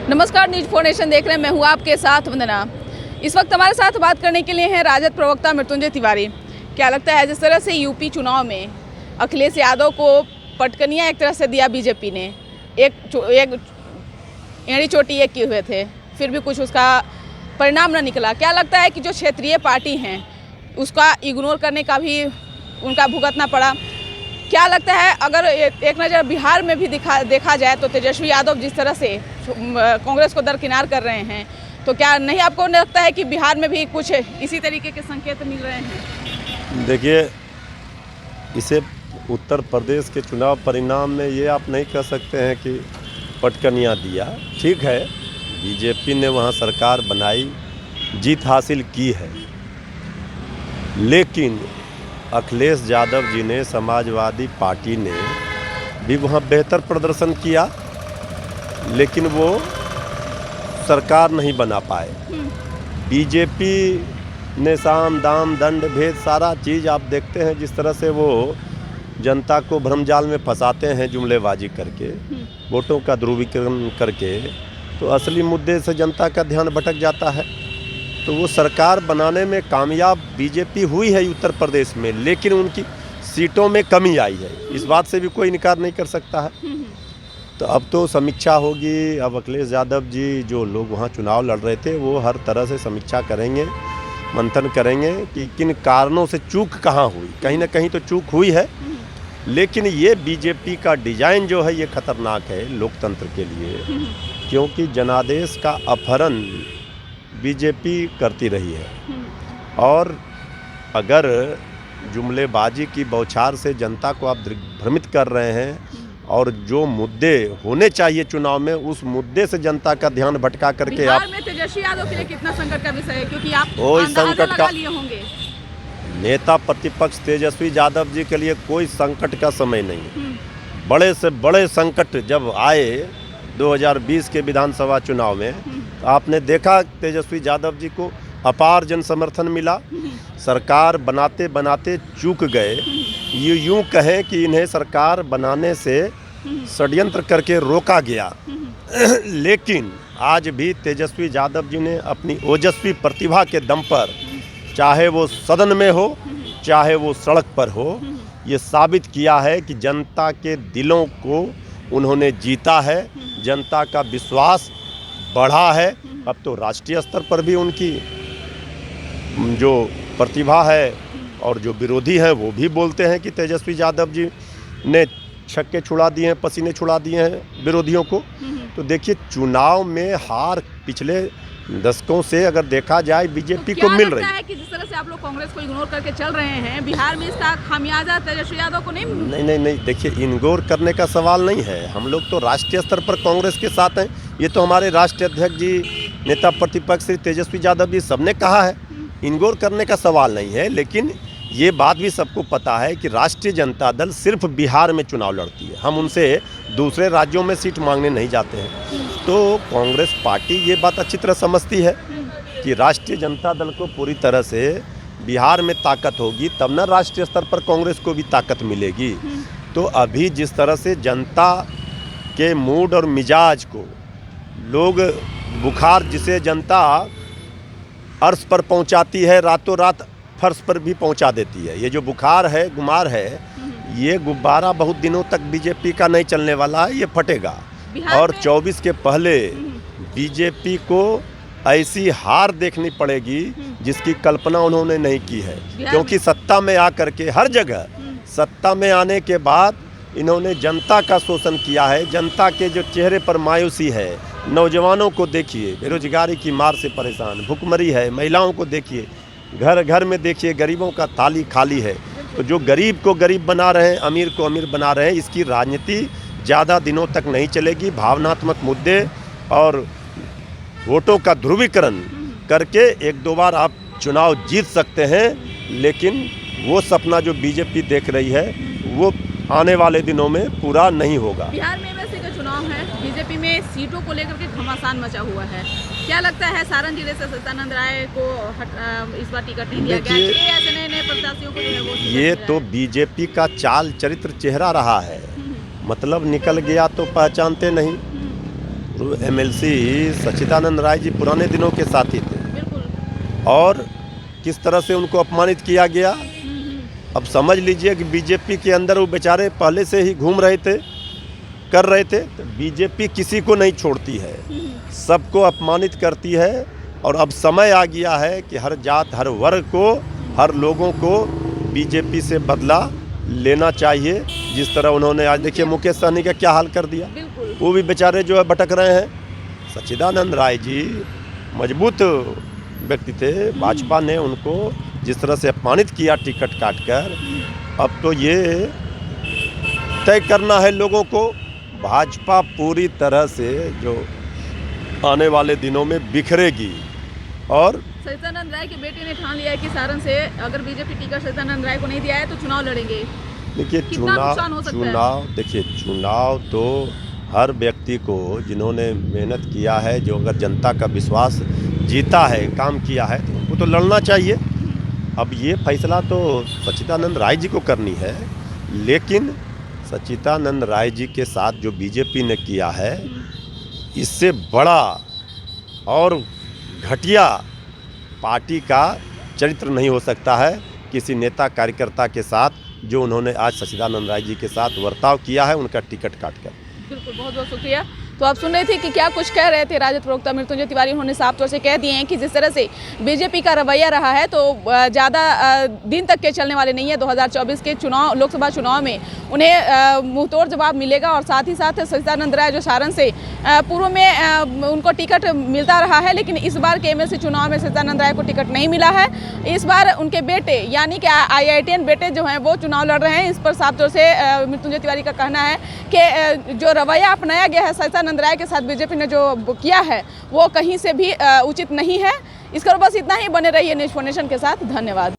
नमस्कार, news 4 nation देख रहे हैं। मैं हूँ आपके साथ वंदना। इस वक्त हमारे साथ बात करने के लिए हैं राजद प्रवक्ता मृत्युंजय तिवारी। क्या लगता है जिस तरह से यूपी चुनाव में अखिलेश यादव को पटकनिया एक तरह से दिया बीजेपी ने, एक एड़ी चोटी एक किए हुए थे, फिर भी कुछ उसका परिणाम न निकला। क्या लगता है कि जो क्षेत्रीय पार्टी हैं उसका इग्नोर करने का भी उनका भुगतना पड़ा? क्या लगता है अगर एक नज़र बिहार में भी देखा जाए तो तेजस्वी यादव जिस तरह से कांग्रेस को दरकिनार कर रहे हैं, तो क्या नहीं आपको लगता है कि बिहार में भी कुछ इसी तरीके के संकेत मिल रहे हैं? देखिए, इसे उत्तर प्रदेश के चुनाव परिणाम में ये आप नहीं कह सकते हैं कि पटकनिया दिया। ठीक है, बीजेपी ने वहाँ सरकार बनाई, जीत हासिल की है, लेकिन अखिलेश यादव जी ने, समाजवादी पार्टी ने भी वहाँ बेहतर प्रदर्शन किया, लेकिन वो सरकार नहीं बना पाए। बीजेपी ने साम दाम दंड भेद सारा चीज़ आप देखते हैं, जिस तरह से वो जनता को भ्रमजाल में फंसाते हैं जुमलेबाजी करके, वोटों का ध्रुवीकरण करके, तो असली मुद्दे से जनता का ध्यान भटक जाता है। तो वो सरकार बनाने में कामयाब बीजेपी हुई है उत्तर प्रदेश में, लेकिन उनकी सीटों में कमी आई है, इस बात से भी कोई इनकार नहीं कर सकता है। तो अब तो समीक्षा होगी। अब अखिलेश यादव जी, जो लोग वहाँ चुनाव लड़ रहे थे, वो हर तरह से समीक्षा करेंगे, मंथन करेंगे कि किन कारणों से चूक कहाँ हुई। कहीं ना कहीं तो चूक हुई है, लेकिन ये बीजेपी का डिजाइन जो है ये खतरनाक है लोकतंत्र के लिए, क्योंकि जनादेश का अपहरण बीजेपी करती रही है। और अगर जुमलेबाजी की बौछार से जनता को आप भ्रमित कर रहे हैं और जो मुद्दे होने चाहिए चुनाव में, उस मुद्दे से जनता का ध्यान भटका करके आप में तेजस्वी यादव के लिए कितना संकट का विषय है, क्योंकि आप संकट का लिए होंगे। नेता प्रतिपक्ष तेजस्वी यादव जी के लिए कोई संकट का समय नहीं। बड़े से बड़े संकट जब आए 2020 के विधानसभा चुनाव में, तो आपने देखा तेजस्वी यादव जी को अपार जन समर्थन मिला। सरकार बनाते बनाते चूक गए। ये यूं कहें कि इन्हें सरकार बनाने से षड्यंत्र करके रोका गया। लेकिन आज भी तेजस्वी यादव जी ने अपनी ओजस्वी प्रतिभा के दम पर, चाहे वो सदन में हो चाहे वो सड़क पर हो, ये साबित किया है कि जनता के दिलों को उन्होंने जीता है, जनता का विश्वास बढ़ा है। अब तो राष्ट्रीय स्तर पर भी उनकी जो प्रतिभा है और जो विरोधी हैं वो भी बोलते हैं कि तेजस्वी यादव जी ने छक्के छुड़ा दिए हैं, पसीने छुड़ा दिए हैं विरोधियों को। तो देखिए, चुनाव में हार पिछले दशकों से अगर देखा जाए बीजेपी को मिल रही है कि जिस तरह से आप लोग कांग्रेस को इग्नोर करके चल रहे हैं, बिहार में इसका खामियाजा तेजस्वी यादव को नहीं। देखिए, इग्नोर करने का सवाल नहीं है। हम लोग तो राष्ट्रीय स्तर पर कांग्रेस के साथ हैं। ये तो हमारे राष्ट्रीय अध्यक्ष जी, नेता प्रतिपक्ष श्री तेजस्वी यादव जी सबने कहा है, इग्नोर करने का सवाल नहीं है। लेकिन ये बात भी सबको पता है कि राष्ट्रीय जनता दल सिर्फ बिहार में चुनाव लड़ती है, हम उनसे दूसरे राज्यों में सीट मांगने नहीं जाते हैं। तो कांग्रेस पार्टी ये बात अच्छी तरह समझती है कि राष्ट्रीय जनता दल को पूरी तरह से बिहार में ताकत होगी, तब ना राष्ट्रीय स्तर पर कांग्रेस को भी ताकत मिलेगी। तो अभी जिस तरह से जनता के मूड और मिजाज को लोग, बुखार जिसे जनता अर्श पर पहुंचाती है, रातों रात फर्श पर भी पहुंचा देती है। ये जो बुखार है, गुमार है, ये गुब्बारा बहुत दिनों तक बीजेपी का नहीं चलने वाला है, ये फटेगा। और 24 के पहले बीजेपी को ऐसी हार देखनी पड़ेगी जिसकी कल्पना उन्होंने नहीं की है, क्योंकि सत्ता में आकर के हर जगह, सत्ता में आने के बाद इन्होंने जनता का शोषण किया है। जनता के जो चेहरे पर मायूसी है, नौजवानों को देखिए बेरोजगारी की मार से परेशान, भुखमरी है, महिलाओं को देखिए, घर घर में देखिए गरीबों का थाली खाली है। तो जो गरीब को गरीब बना रहे हैं, अमीर को अमीर बना रहे हैं, इसकी राजनीति ज़्यादा दिनों तक नहीं चलेगी। भावनात्मक मुद्दे और वोटों का ध्रुवीकरण करके एक दो बार आप चुनाव जीत सकते हैं, लेकिन वो सपना जो बीजेपी देख रही है वो आने वाले दिनों में पूरा नहीं होगा। बिहार में वैसे जो चुनाव है, बीजेपी में सीटों को लेकर के घमासान मचा हुआ है। क्या लगता है सारण जिले से सत्यानंद राय को इस बार टिकट नहीं दिया गया? ऐसे नए प्रत्याशियों को जो है वो ये तो बीजेपी का चाल चरित्र चेहरा रहा है। मतलब निकल गया तो पहचानते नहीं। एमएलसी सच्चिदानंद राय जी पुराने दिनों के साथी थे बिल्कुल। और किस तरह से उनको अपमानित किया गया। अब समझ लीजिए कि बीजेपी के अंदर वो बेचारे पहले से ही घूम रहे थे, कर रहे थे। तो बीजेपी किसी को नहीं छोड़ती है, सबको अपमानित करती है। और अब समय आ गया है कि हर जात, हर वर्ग को, हर लोगों को बीजेपी से बदला लेना चाहिए। जिस तरह उन्होंने आज देखिए मुकेश सहनी का क्या हाल कर दिया, वो भी बेचारे जो है भटक रहे हैं। सच्चिदानंद राय जी मजबूत व्यक्ति थे, भाजपा ने उनको जिस तरह से अपमानित किया टिकट काटकर, अब तो ये तय करना है लोगों को। भाजपा पूरी तरह से जो आने वाले दिनों में बिखरेगी। और सच्चिदानंद राय के बेटे ने ठान लिया है कि सारण से अगर बीजेपी टिकट सच्चिदानंद राय को नहीं दिया है तो चुनाव लड़ेंगे। देखिए चुनाव तो हर व्यक्ति को जिन्होंने मेहनत किया है, जो अगर जनता का विश्वास जीता है, काम किया है, तो उनको तो लड़ना चाहिए। अब ये फैसला तो सच्चिदानंद राय जी को करनी है, लेकिन सच्चिदानंद राय जी के साथ जो बीजेपी ने किया है, इससे बड़ा और घटिया पार्टी का चरित्र नहीं हो सकता है किसी नेता कार्यकर्ता के साथ, जो उन्होंने आज सच्चिदानंद राय जी के साथ बर्ताव किया है उनका टिकट काटकर। बिल्कुल, बहुत बहुत शुक्रिया। तो आप सुन रहे थे कि क्या कुछ कह रहे थे राजद प्रवक्ता मृत्युंजय तिवारी। उन्होंने साफ तौर से कह दिए हैं कि जिस तरह से बीजेपी का रवैया रहा है तो ज़्यादा दिन तक के चलने वाले नहीं है। 2024 के चुनाव, लोकसभा चुनाव में उन्हें मुंहतोड़ जवाब मिलेगा। और साथ ही साथ सच्चिदानंद राय जो सारण से पूर्व में उनको टिकट मिलता रहा है, लेकिन इस बार के एमएलसी चुनाव में सच्चिदानंद राय को टिकट नहीं मिला है। इस बार उनके बेटे यानी कि IITN बेटे जो हैं वो चुनाव लड़ रहे हैं। इस पर साफ तौर से मृत्युंजय तिवारी का कहना है कि जो रवैया अपनाया गया है सच्चिदानंद राय के साथ बीजेपी ने जो किया है वो कहीं से भी उचित नहीं है। इसका बस इतना ही। बने रहिए न्यूज़4नेशन के साथ। धन्यवाद।